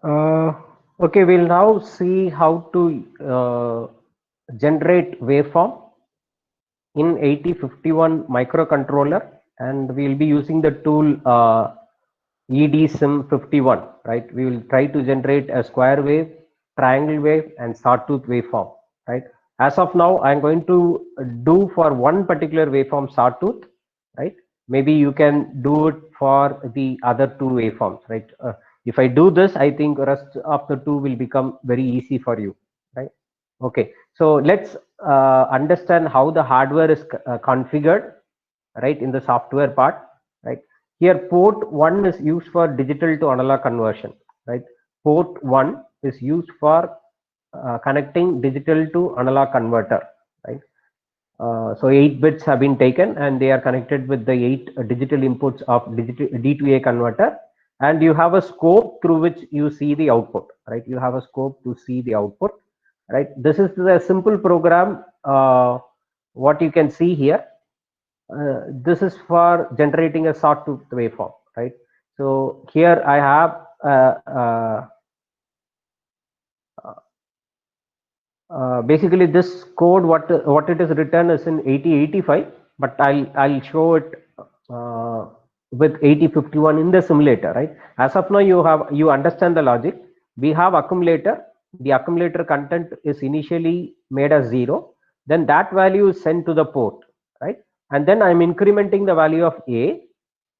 Uh, okay, we'll now see how to generate waveform in 8051 microcontroller, and we'll be using the tool EDSIM51, right? We will try to generate a square wave, triangle wave, and sawtooth waveform, right? As of now, I'm going to do for one particular waveform sawtooth, right? Maybe you can do it for the other two waveforms, right? If I do this, I think rest of the two will become very easy for you, right? Okay, so let's understand how the hardware is configured, right, in the software part, right? Here, port 1 is used for digital to analog conversion, right? Port 1 is used for connecting digital to analog converter, right? So 8 bits have been taken and they are connected with the 8 digital inputs of digital D2A converter, and you have a scope through which you see the output, right? You have a scope to see the output, right? This is the simple program. What you can see here, this is for generating a sawtooth waveform, right? So here I have basically this code. What it is written is in 8085, but I'll show it with 8051 in the simulator, right? As of now, you understand the logic. We have accumulator. The accumulator content is initially made as 0, then that value is sent to the port, right? And then I'm incrementing the value of A,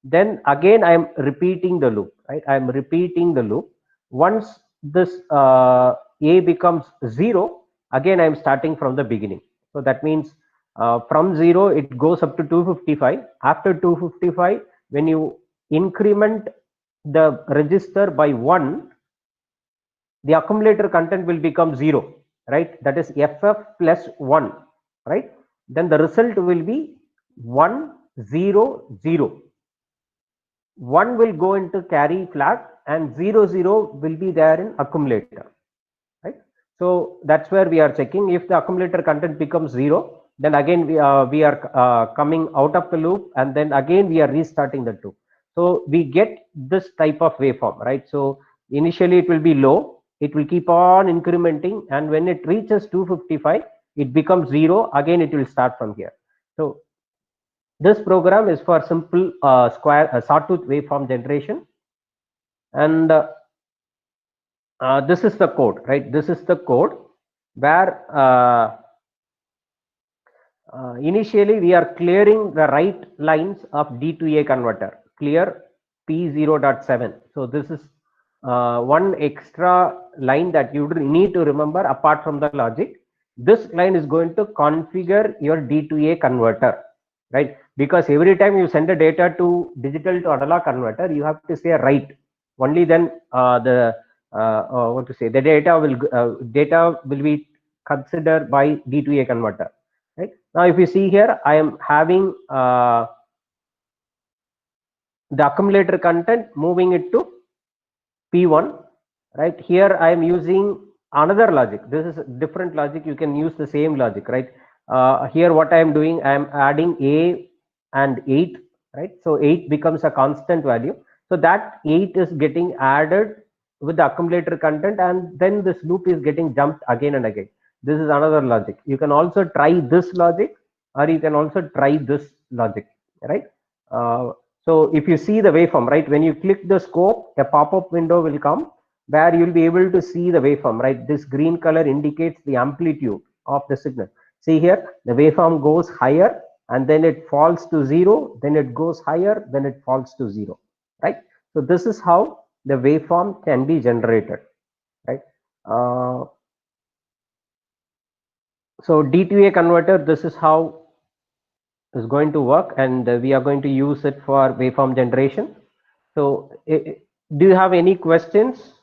then again I'm repeating the loop, right? I'm repeating the loop. Once this A becomes 0, again I'm starting from the beginning. So that means from 0 it goes up to 255. After 255, when you increment the register by 1, the accumulator content will become 0, right? That is FF plus 1, right? Then the result will be 1 0 0. 1 will go into carry flag and 0 0 will be there in accumulator, right? So that's where we are checking. If the accumulator content becomes 0, then again we are coming out of the loop, and then again we are restarting the loop. So we get this type of waveform, right? So initially it will be low, it will keep on incrementing, and when it reaches 255, it becomes 0, again it will start from here. So this program is for simple sawtooth waveform generation, and this is the code, right? This is the code where initially we are clearing the right lines of D2A converter, clear P0.7. So this is one extra line that you need to remember apart from the logic. This line is going to configure your D2A converter, right? Because every time you send the data to digital to analog converter, you have to say write. Only then the data will be considered by D2A converter. Right now, if you see here, I am having the accumulator content, moving it to P1. Right here, I am using another logic. This is different logic. You can use the same logic, right? Here, what I am doing, I am adding A and 8, right? So 8 becomes a constant value. So that 8 is getting added with the accumulator content, and then this loop is getting jumped again and again. This is another logic. You can also try this logic, or you can also try this logic, right? So if you see the waveform, right, when you click the scope, a pop-up window will come where you'll be able to see the waveform, right? This green color indicates the amplitude of the signal. See here, the waveform goes higher and then it falls to 0, then it goes higher, then it falls to 0, right? So this is how the waveform can be generated, right? So D2A converter, this is how is going to work, and we are going to use it for waveform generation. So do you have any questions?